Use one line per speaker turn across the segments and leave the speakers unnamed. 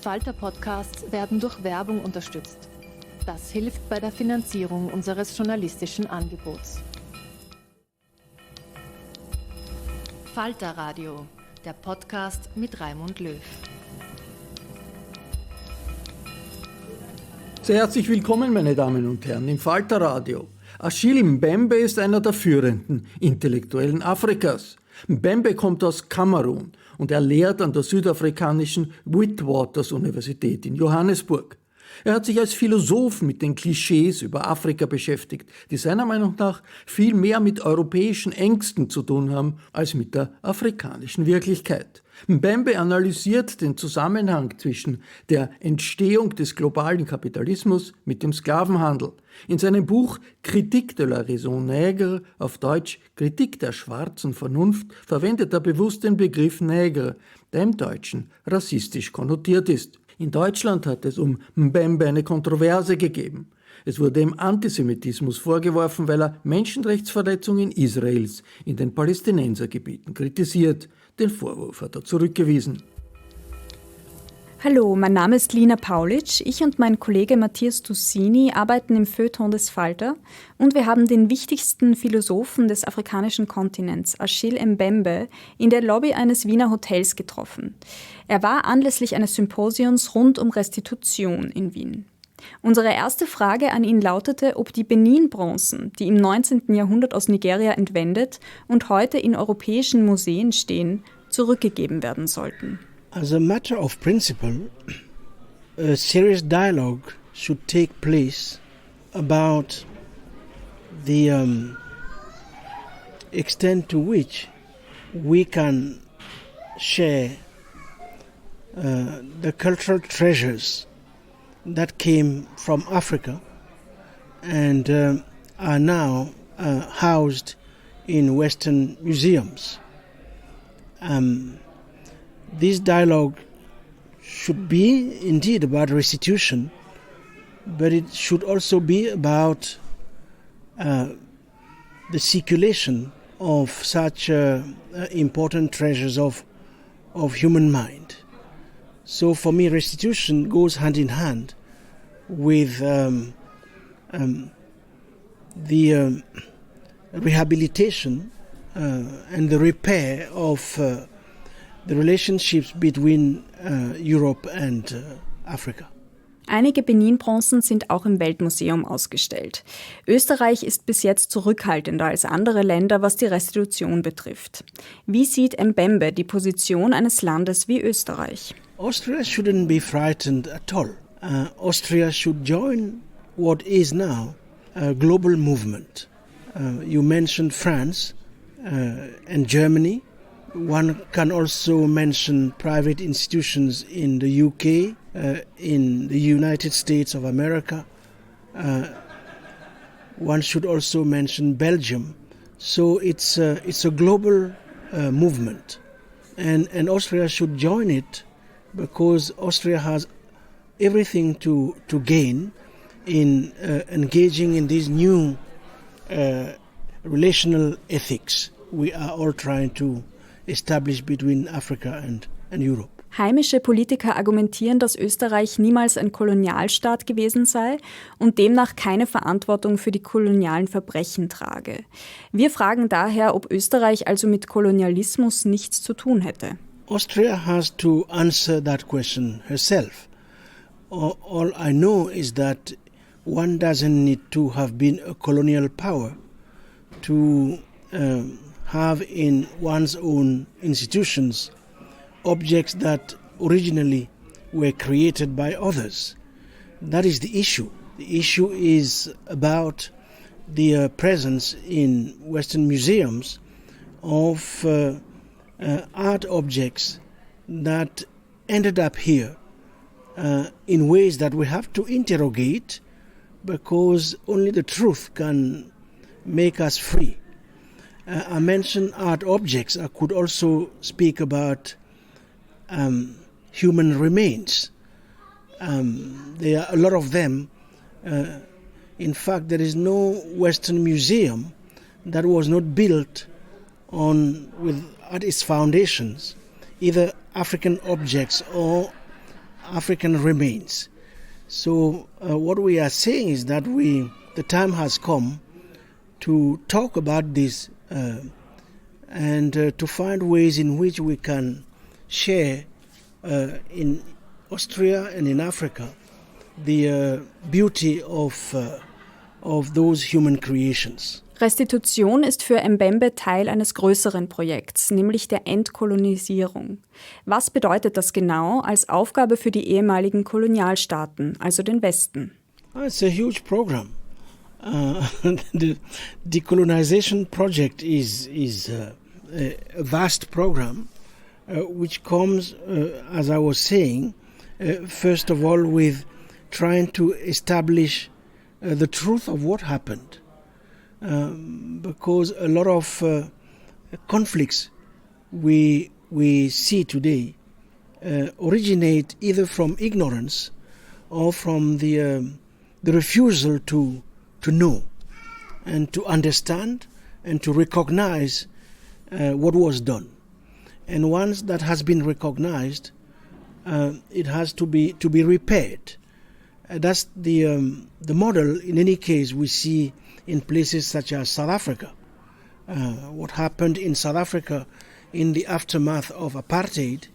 Falter-Podcasts werden durch Werbung unterstützt. Das hilft bei der Finanzierung unseres journalistischen Angebots. Falter-Radio, der Podcast mit Raimund Löw.
Sehr herzlich willkommen, meine Damen und Herren, im Falter-Radio. Achille Mbembe ist einer der führenden Intellektuellen Afrikas. Mbembe kommt aus Kamerun und er lehrt an der südafrikanischen Witwatersrand-Universität in Johannesburg. Er hat sich als Philosoph mit den Klischees über Afrika beschäftigt, die seiner Meinung nach viel mehr mit europäischen Ängsten zu tun haben als mit der afrikanischen Wirklichkeit. Mbembe analysiert den Zusammenhang zwischen der Entstehung des globalen Kapitalismus mit dem Sklavenhandel. In seinem Buch Critique de la raison nègre, auf Deutsch Kritik der schwarzen Vernunft, verwendet er bewusst den Begriff Nègre, der im Deutschen rassistisch konnotiert ist. In Deutschland hat es um Mbembe eine Kontroverse gegeben. Es wurde ihm Antisemitismus vorgeworfen, weil er Menschenrechtsverletzungen Israels in den Palästinensergebieten kritisiert. Den Vorwurf hat er zurückgewiesen.
Hallo, mein Name ist Lina Paulitsch. Ich und mein Kollege Matthias Dusini arbeiten im Feuilleton des Falter und wir haben den wichtigsten Philosophen des afrikanischen Kontinents, Achille Mbembe, in der Lobby eines Wiener Hotels getroffen. Er war anlässlich eines Symposions rund um Restitution in Wien. Unsere erste Frage an ihn lautete, ob die Benin-Bronzen, die im 19. Jahrhundert aus Nigeria entwendet und heute in europäischen Museen stehen, zurückgegeben werden sollten.
As a matter of principle, a serious dialogue should take place about the extent to which we can share the cultural treasures that came from Africa and are now housed in Western museums. This dialogue should be indeed about restitution, but it should also be about the circulation of such important treasures of human mind. So for me, restitution goes hand in hand with the rehabilitation and the repair of the relationships between Europe and Africa.
Einige Benin-Bronzen sind auch im Weltmuseum ausgestellt. Österreich ist bis jetzt zurückhaltender als andere Länder, was die Restitution betrifft. Wie sieht Mbembe die Position eines Landes wie Österreich?
Austria shouldn't be frightened at all. Austria should join what is now a global movement. You mentioned France and Germany. One can also mention private institutions in the UK, in the United States of America. One should also mention Belgium. So it's a global movement, and Austria should join it because Austria has everything to gain in engaging in these new relational ethics we are all trying to established between Africa and Europe.
Heimische Politiker argumentieren, dass Österreich niemals ein Kolonialstaat gewesen sei und demnach keine Verantwortung für die kolonialen Verbrechen trage. Wir fragen daher, ob Österreich also mit Kolonialismus nichts zu tun hätte.
Austria has to answer that question herself. All I know is that one doesn't need to have been a colonial power to have in one's own institutions objects that originally were created by others. That is the issue. The issue is about the presence in Western museums of art objects that ended up here in ways that we have to interrogate because only the truth can make us free. I mentioned art objects. I could also speak about human remains. There are a lot of them. In fact, there is no Western museum that was not built at its foundations, either African objects or African remains. So what we are saying is that the time has come to talk about this and to find ways in which we can share in Austria and in Africa the beauty of those human creations.
Restitution ist für Mbembe Teil eines größeren Projekts, nämlich der Entkolonisierung. Was bedeutet das genau als Aufgabe für die ehemaligen Kolonialstaaten, also den Westen?
It's a huge program. The decolonization project is a vast program which comes, as I was saying, first of all with trying to establish the truth of what happened. Because a lot of conflicts we see today originate either from ignorance or from the refusal to know and to understand and to recognize what was done. And once that has been recognized, it has to be repaired. That's the model. In any case, we see in places such as South Africa. What happened in South Africa in the aftermath of apartheid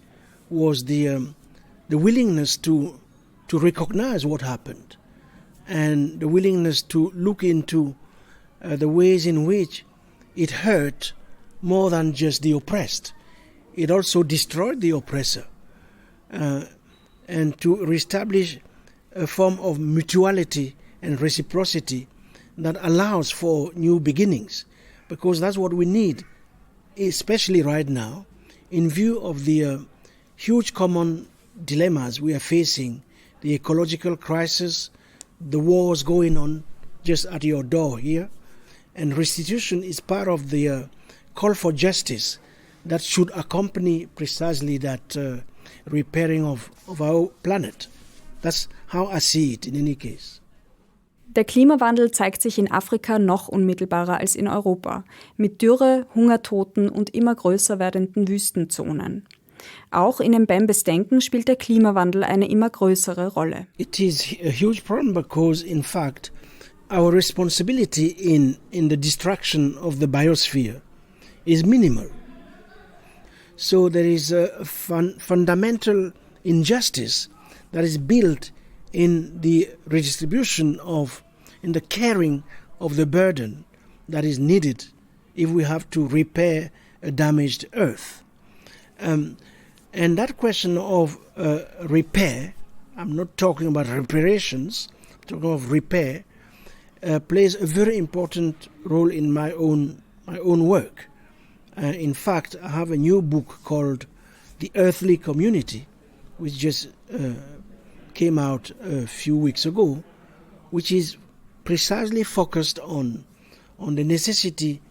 was the willingness to recognize what happened and the willingness to look into the ways in which it hurt more than just the oppressed. It also destroyed the oppressor, and to reestablish a form of mutuality and reciprocity that allows for new beginnings, because that's what we need, especially right now, in view of the huge common dilemmas we are facing, the ecological crisis, the wars going on just at your door here, and restitution is part of the call for justice that should accompany precisely that repairing of our planet. That's how I see it in any case.
Der Klimawandel zeigt sich in Afrika noch unmittelbarer als in Europa, mit Dürre, Hungertoten und immer größer werdenden Wüstenzonen. Auch in Mbembes Denken spielt der Klimawandel eine immer größere Rolle.
It is a huge problem because, in fact, our responsibility in the destruction of the biosphere is minimal. So there is a fundamental injustice that is built in the redistribution in the caring of the burden that is needed if we have to repair a damaged earth. And that question of repair, I'm not talking about reparations, I'm talking of repair, plays a very important role in my own work. In fact, I have a new book called The Earthly Community, which just came out a few weeks ago, which is precisely focused on the necessity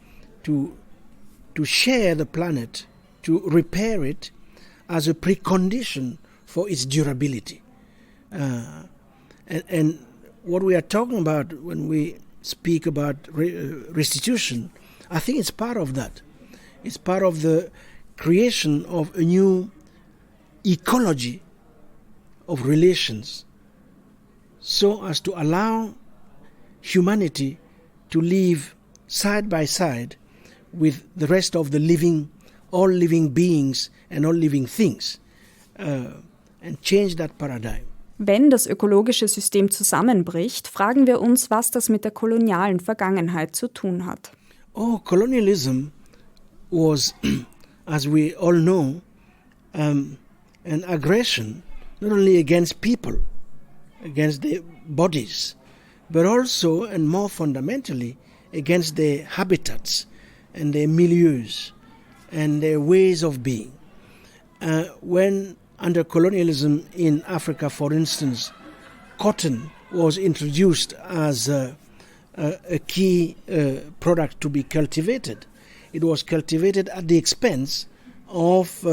to share the planet, to repair it as a precondition for its durability. And what we are talking about when we speak about restitution, I think it's part of that. It's part of the creation of a new ecology of relations so as to allow humanity to live side by side with the rest of the all living beings and all living things, and change that paradigm.
Wenn das ökologische System zusammenbricht, fragen wir uns, was das mit der kolonialen Vergangenheit zu tun hat.
Colonialism was, as we all know, an aggression not only against people, against their bodies, but also and more fundamentally against their habitats and their milieus and their ways of being. When under colonialism in Africa, for instance, cotton was introduced as a key product to be cultivated, it was cultivated at the expense of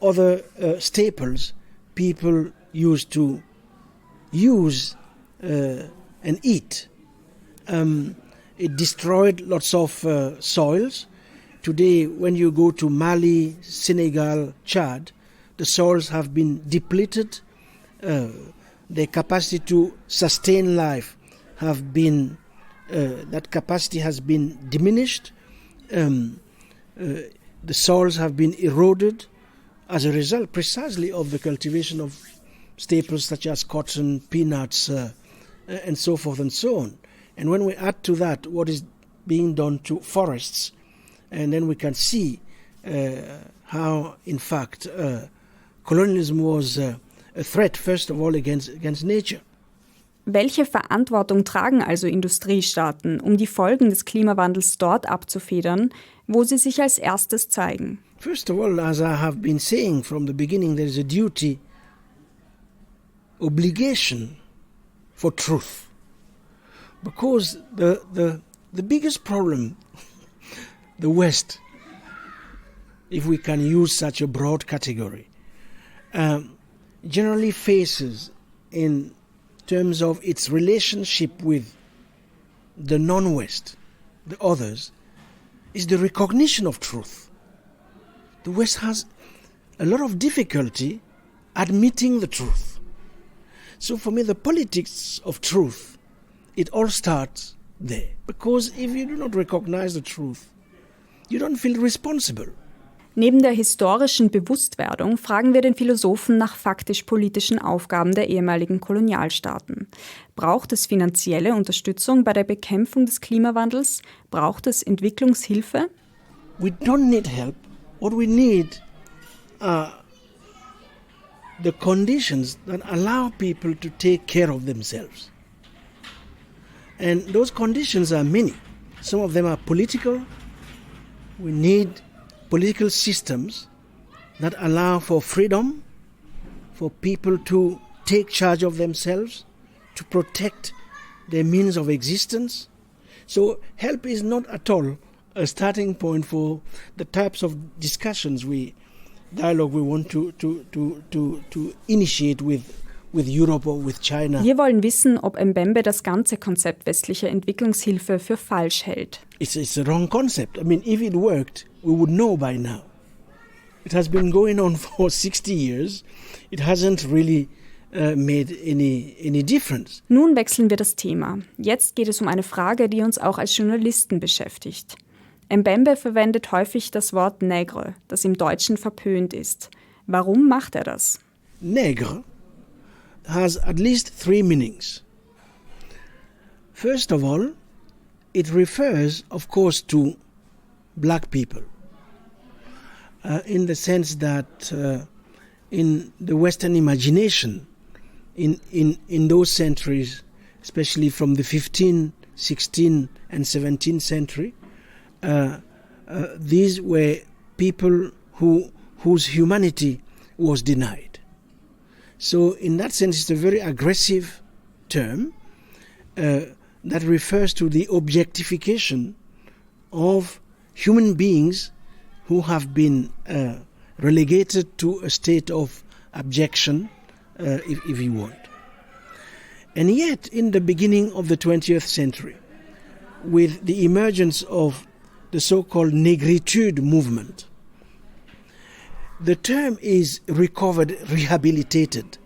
other staples people used to use and eat. It destroyed lots of soils. Today, when you go to Mali, Senegal, Chad, the soils have been depleted, their capacity to sustain life that capacity has been diminished. The soils have been eroded as a result precisely of the cultivation of staples such as cotton, peanuts, and so forth and so on. And when we add to that what is being done to forests, and then we can see how, in fact, colonialism was a threat, first of all, against nature.
Welche Verantwortung tragen also Industriestaaten, um die Folgen des Klimawandels dort abzufedern, wo sie sich als erstes zeigen?
First of all, as I have been saying from the beginning, there is a duty, obligation for truth. Because the biggest problem the West, if we can use such a broad category, generally faces in terms of its relationship with the non-West, the others, is the recognition of truth. The West has a lot of difficulty admitting the truth. So for me, the politics of truth, it all starts there. Because if you do not recognize the truth, you don't feel responsible.
Neben der historischen Bewusstwerdung fragen wir den Philosophen nach faktisch-politischen Aufgaben der ehemaligen Kolonialstaaten. Braucht es finanzielle Unterstützung bei der Bekämpfung des Klimawandels? Braucht es Entwicklungshilfe?
We don't need help. What we need are the conditions that allow people to take care of themselves. And those conditions are many. Some of them are political. We need political systems that allow for freedom, for people to take charge of themselves, to protect their means of existence. So help is not at all a starting point for the types of dialogue we want to initiate with Europe or with China.
Wir wollen wissen, ob Mbembe das ganze Konzept westlicher Entwicklungshilfe für falsch hält.
It's a wrong concept. I mean, if it worked, we would know by now. It has been going on for 60 years. It hasn't really made any difference.
Nun wechseln wir das Thema. Jetzt geht es um eine Frage, die uns auch als Journalisten beschäftigt. Mbembe verwendet häufig das Wort Nègre, das im Deutschen verpönt ist. Warum macht er das?
Nègre has at least 3 meanings. First of all, it refers, of course, to black people, in the sense that in the Western imagination, in those centuries, especially from the 15th, 16th, and 17th century, these were people whose humanity was denied. So in that sense, it's a very aggressive term that refers to the objectification of human beings who have been relegated to a state of abjection, if you want. And yet, in the beginning of the 20th century, with the emergence of the so-called negritude movement, the term is recovered, rehabilitated,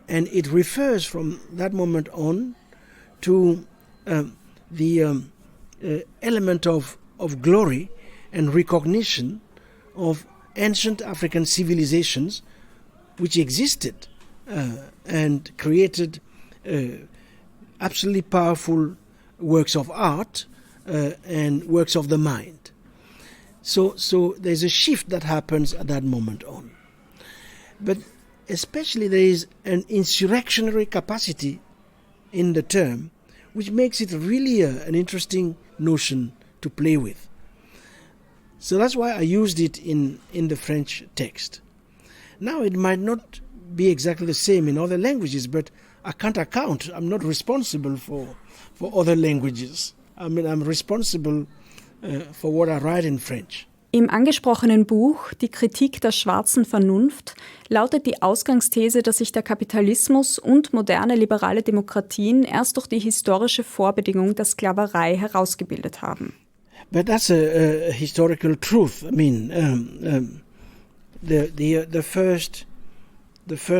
and it refers from that moment on to the element of glory and recognition of ancient African civilizations which existed and created absolutely powerful works of art and works of the mind. So there's a shift that happens at that moment on. But especially there is an insurrectionary capacity in the term, which makes it really an interesting notion to play with. So that's why I used it in the French text. Now it might not be exactly the same in other languages, but I can't account. I'm not responsible for other languages. I mean, I'm responsible for what I write in French.
Im angesprochenen Buch Die Kritik der schwarzen Vernunft lautet die Ausgangsthese, dass sich der Kapitalismus und moderne liberale Demokratien erst durch die historische Vorbedingung der Sklaverei herausgebildet haben.
But that's a historical truth. I mean, the first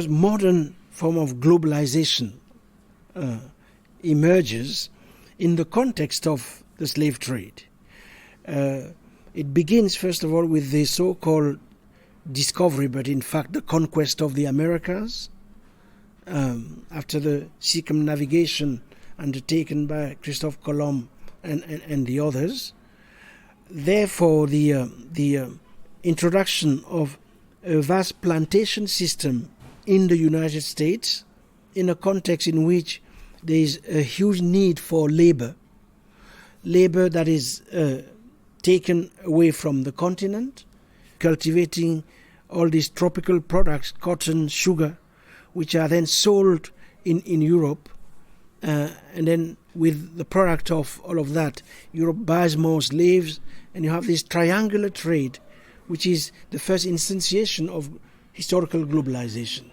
modern form of globalization emerges in the context of the slave trade. It begins, first of all, with the so-called discovery, but in fact the conquest of the Americas, after the circumnavigation undertaken by Christophe Colomb and the others. Therefore, the introduction of a vast plantation system in the United States, in a context in which there is a huge need for labor that is taken away from the continent, cultivating all these tropical products, cotton, sugar, which are then sold in Europe. And then with the product of all of that, Europe buys more slaves, and you have this triangular trade, which is the first instantiation of historical globalization.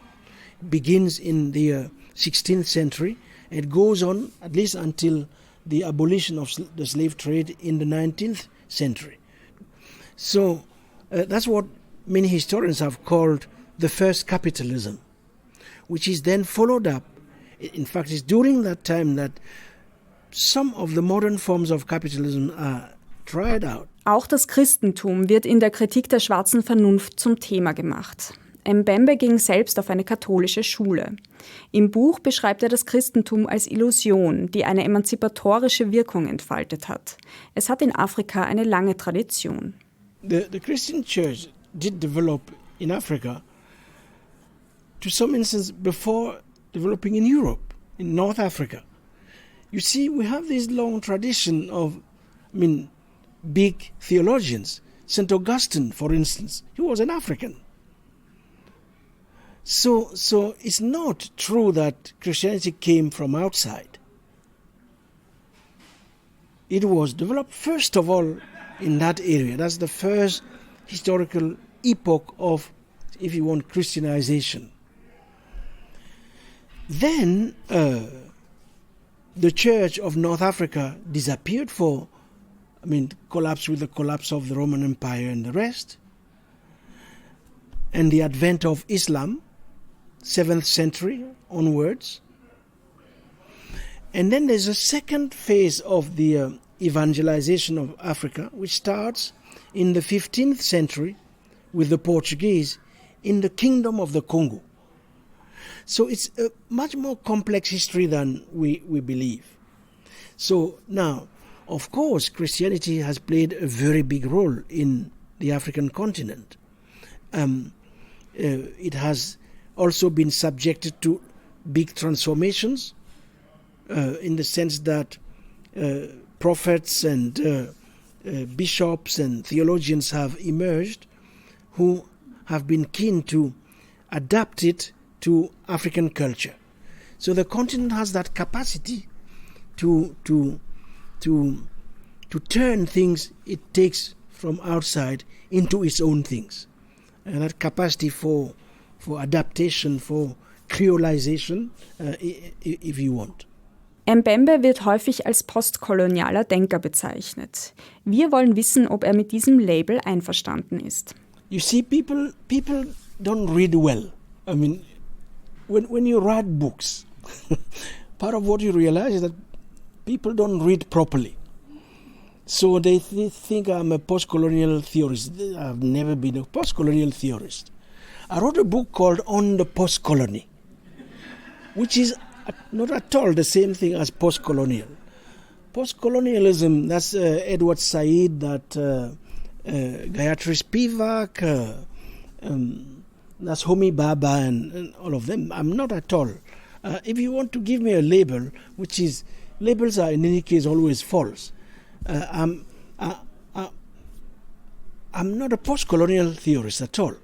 It begins in the 16th century, and it goes on at least until the abolition of the slave trade in the 19th century. So that's what many historians have called the first capitalism, which is then followed up. In fact, it's during that time that some of the modern forms of capitalism are tried out.
Auch das Christentum wird in der Kritik der schwarzen Vernunft zum Thema gemacht. Mbembe ging selbst auf eine katholische Schule. Im Buch beschreibt er das Christentum als Illusion, die eine emanzipatorische Wirkung entfaltet hat. Es hat in Afrika eine lange Tradition.
The Christian Church did develop in Africa to some instance before developing in Europe, in North Africa. You see, we have this long tradition of, big theologians. St. Augustine, for instance, he was an African. So it's not true that Christianity came from outside. It was developed first of all in that area. That's the first historical epoch of, if you want, Christianization. Then the Church of North Africa disappeared collapsed with the collapse of the Roman Empire and the rest. And the advent of Islam, 7th century onwards. And then there's a second phase of the evangelization of Africa, which starts in the 15th century with the Portuguese in the Kingdom of the Congo. So it's a much more complex history than we believe. So now, of course, Christianity has played a very big role in the African continent. It has also been subjected to big transformations in the sense that prophets and bishops and theologians have emerged who have been keen to adapt it to African culture. So the continent has that capacity to turn things it takes from outside into its own things. And that capacity for adaptation, for creolization, if you want.
Mbembe wird häufig als postkolonialer Denker bezeichnet. Wir wollen wissen, ob er mit diesem Label einverstanden ist.
You see, people don't read well. When you write books, part of what you realize is that people don't read properly. So they think I'm a post-colonial theorist. I've never been a post-colonial theorist. I wrote a book called On the Post-Colony, which is not at all the same thing as post-colonial. Post-colonialism, that's Edward Said, that Gayatri Spivak, that's Homi Baba and all of them. I'm not at all. If you want to give me a label, which is, labels are in any case always false. I'm not a post-colonial theorist at all.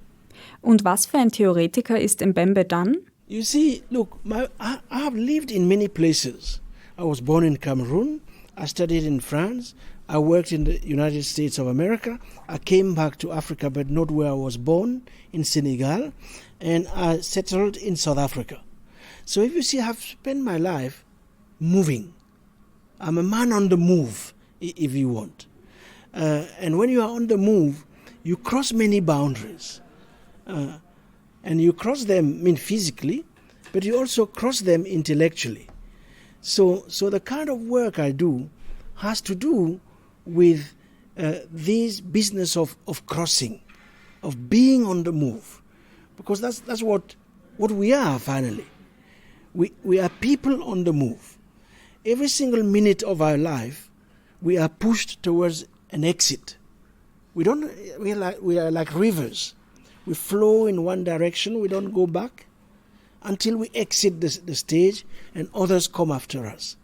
Und was für ein Theoretiker ist Mbembe dann?
You see, look, I have lived in many places. I was born in Cameroon. I studied in France. I worked in the United States of America. I came back to Africa, but not where I was born, in Senegal. And I settled in South Africa. So if you see, I've spent my life moving. I'm a man on the move, if you want. And when you are on the move, you cross many boundaries. And you cross them, physically, but you also cross them intellectually. So the kind of work I do has to do with this business of crossing, of being on the move, because that's what we are finally. We are people on the move. Every single minute of our life, we are pushed towards an exit. We are like rivers. We flow in one direction. We don't go back until we exit the stage and others come after us.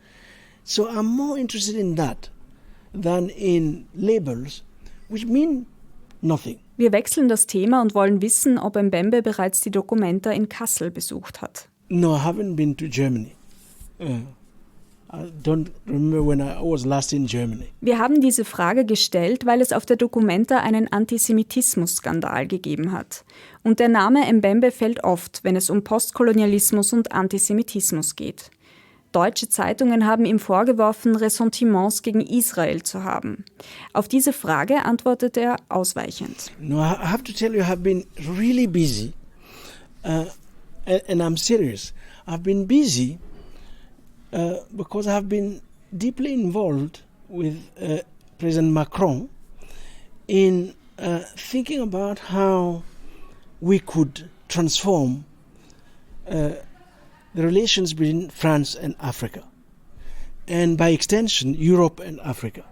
So I'm more interested in that than in labels, which mean nothing.
Wir wechseln das Thema und wollen wissen, ob Mbembe bereits die Documenta in Kassel besucht hat.
No, I haven't been to Germany. I don't remember when I was last in Germany.
Wir haben diese Frage gestellt, weil es auf der Documenta einen Antisemitismus-Skandal gegeben hat. Und der Name Mbembe fällt oft, wenn es um Postkolonialismus und Antisemitismus geht. Deutsche Zeitungen haben ihm vorgeworfen, Ressentiments gegen Israel zu haben. Auf diese Frage antwortet er ausweichend.
No, I have to tell you, I have been really busy. And I'm serious. I've been busy because I have been deeply involved with President Macron in thinking about how we could transform the relations between France and Africa, and by extension, Europe and Africa.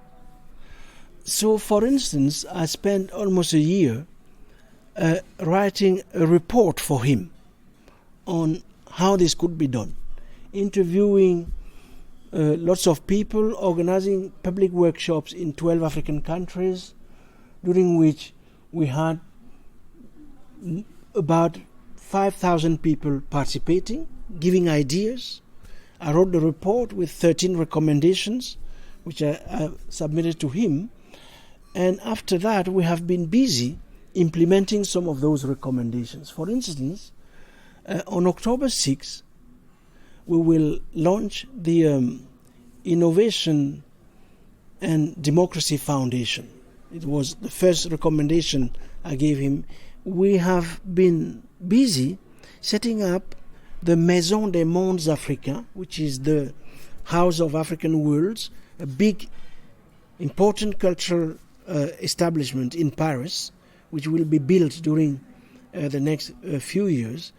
So, for instance, I spent almost a year writing a report for him on how this could be done, interviewing lots of people, organizing public workshops in 12 African countries, during which we had about 5,000 people participating, giving ideas. I wrote the report with 13 recommendations, which I submitted to him. And after that, we have been busy implementing some of those recommendations. For instance, on October 6th, we will launch the Innovation and Democracy Foundation. It was the first recommendation I gave him. We have been busy setting up the Maison des Mondes Africains, which is the House of African Worlds, a big, important cultural establishment in Paris, which will be built during the next few years,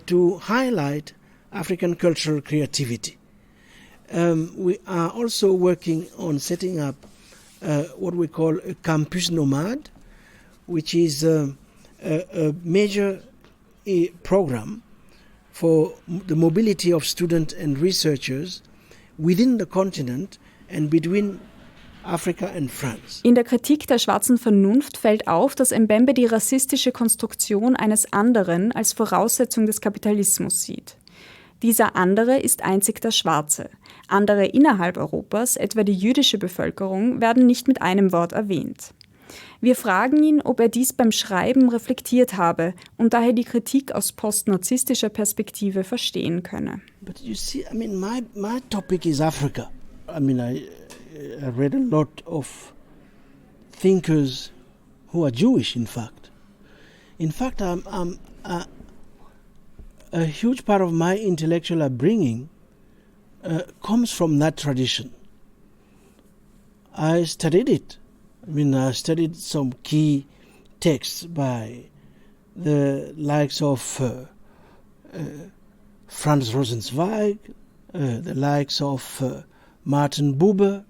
to highlight African cultural creativity. We are also working on setting up what we call a campus nomade, which is a major program for the mobility of students and researchers within the continent and between Africa and France.
In der Kritik der schwarzen Vernunft fällt auf, dass Mbembe die rassistische Konstruktion eines anderen als Voraussetzung des Kapitalismus sieht. Dieser andere ist einzig der Schwarze. Andere innerhalb Europas, etwa die jüdische Bevölkerung, werden nicht mit einem Wort erwähnt. Wir fragen ihn, ob er dies beim Schreiben reflektiert habe und daher die Kritik aus postnarzisstischer Perspektive verstehen könne.
But you see, my topic is Africa. I read a lot of thinkers who are Jewish, in fact. In fact, a huge part of my intellectual upbringing comes from that tradition. I studied it. I studied some key texts by the likes of Franz Rosenzweig, the likes of Martin Buber,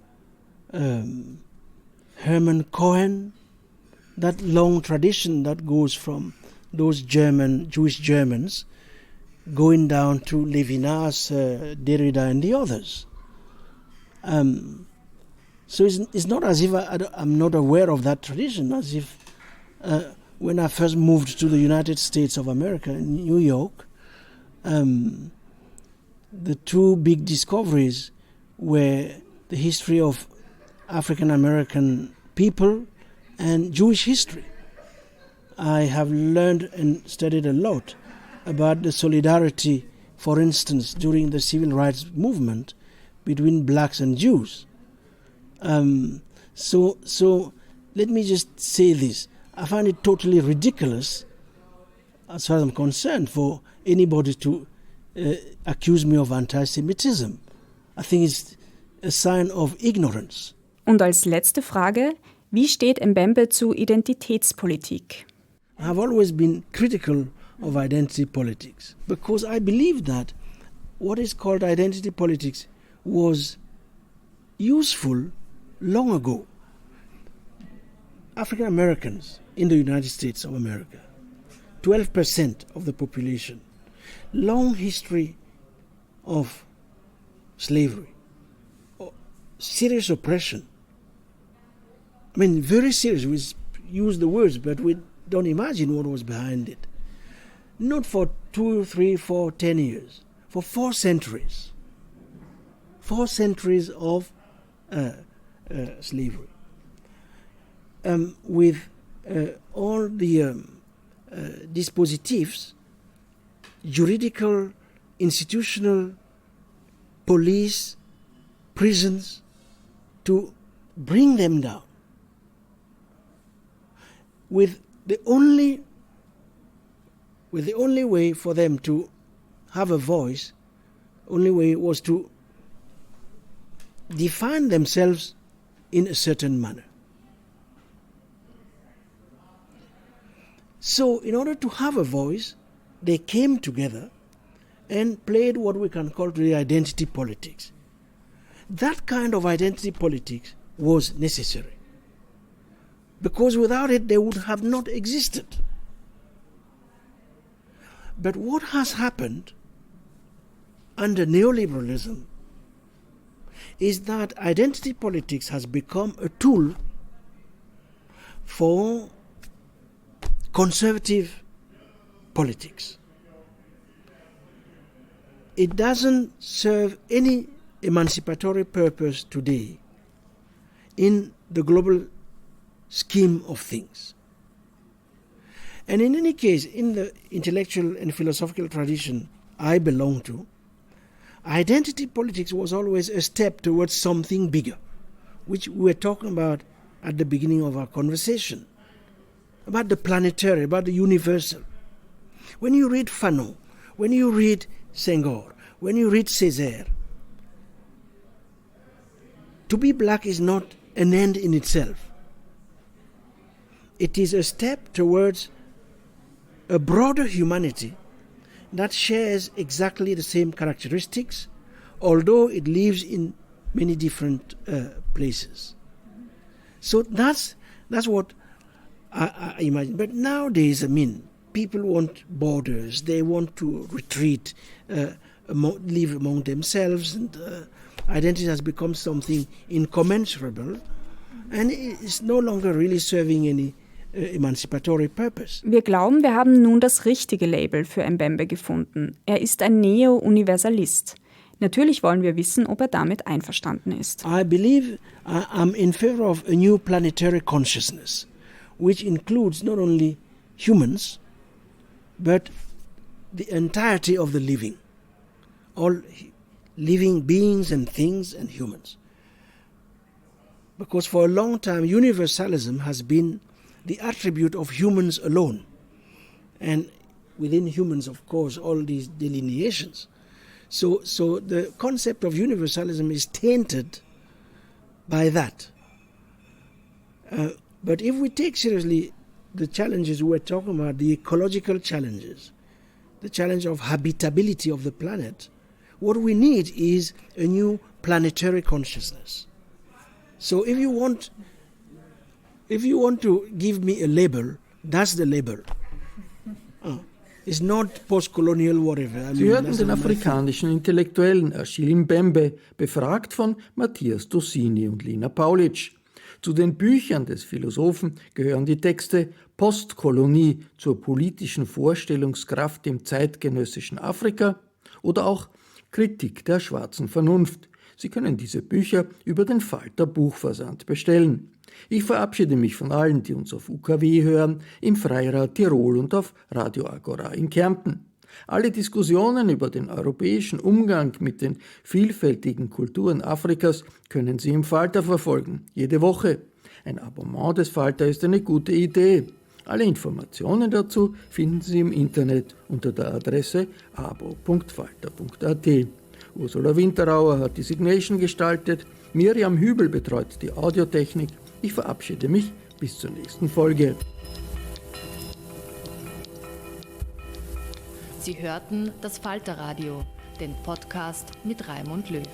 Hermann Cohen, that long tradition that goes from those Jewish Germans going down to Levinas, Derrida and the others. So it's not as if I'm not aware of that tradition, as if when I first moved to the United States of America in New York, the two big discoveries were the history of African American people and Jewish history. I have learned and studied a lot about the solidarity, for instance, during the civil rights movement between blacks and Jews. So let me just say this. I find it totally ridiculous as far as I'm concerned, for anybody to accuse me of anti-Semitism. I think it's a sign of ignorance.
Und als letzte Frage, wie steht Mbembe zu Identitätspolitik?
I've always been critical of identity politics because I believe that what is called identity politics was useful long ago. African Americans in the United States of America, 12% of the population, long history of slavery, serious oppression. I mean, very serious. We use the words, but we don't imagine what was behind it. Not for 2, 3, 4, 10 years, for 4 centuries. 4 centuries of slavery. With all the dispositives, juridical, institutional, police, prisons, to bring them down. With the only way for them to have a voice, only way was to define themselves in a certain manner. So in order to have a voice, they came together and played what we can call today identity politics. That kind of identity politics was necessary, because without it they would have not existed. But what has happened under neoliberalism is that identity politics has become a tool for conservative politics. It doesn't serve any emancipatory purpose today in the global scheme of things. And in any case, in the intellectual and philosophical tradition I belong to, identity politics was always a step towards something bigger, which we were talking about at the beginning of our conversation, about the planetary, about the universal. When you read Fanon, when you read Senghor, when you read Césaire, to be black is not an end in itself. It is a step towards a broader humanity that shares exactly the same characteristics, although it lives in many different places. So that's what I imagine. But nowadays, I mean, people want borders. They want to retreat, live among themselves, and identity has become something incommensurable, and it's no longer really serving any emancipatory purpose.
Wir glauben, wir haben nun das richtige Label für Mbembe gefunden. Er ist ein Neo-Universalist. Natürlich wollen wir wissen, ob er damit einverstanden ist.
I believe I'm in favor of a new planetary consciousness, which includes not only humans, but the entirety of the living, all living beings and things and humans. Because for a long time, universalism has been the attribute of humans alone. And within humans, of course, all these delineations. So the concept of universalism is tainted by that. But if we take seriously the challenges we're talking about, the ecological challenges, the challenge of habitability of the planet, what we need is a new planetary consciousness. So if you want to give me a label, that's the label. It's not post-colonial whatever.
Sie hörten den afrikanischen Intellektuellen Achille Mbembe, befragt von Matthias, Dusini und Lina Paulitsch. Zu den Büchern des Philosophen gehören die Texte Postkolonie zur politischen Vorstellungskraft im zeitgenössischen Afrika oder auch Kritik der schwarzen Vernunft. Sie können diese Bücher über den Falter Buchversand bestellen. Ich verabschiede mich von allen, die uns auf UKW hören, im Freirad Tirol und auf Radio Agora in Kärnten. Alle Diskussionen über den europäischen Umgang mit den vielfältigen Kulturen Afrikas können Sie im Falter verfolgen, jede Woche. Ein Abonnement des Falter ist eine gute Idee. Alle Informationen dazu finden Sie im Internet unter der Adresse abo.falter.at. Ursula Winterauer hat die Signation gestaltet, Miriam Hübel betreut die Audiotechnik. Ich verabschiede mich bis zur nächsten Folge.
Sie hörten das Falterradio, den Podcast mit Raimund Löw.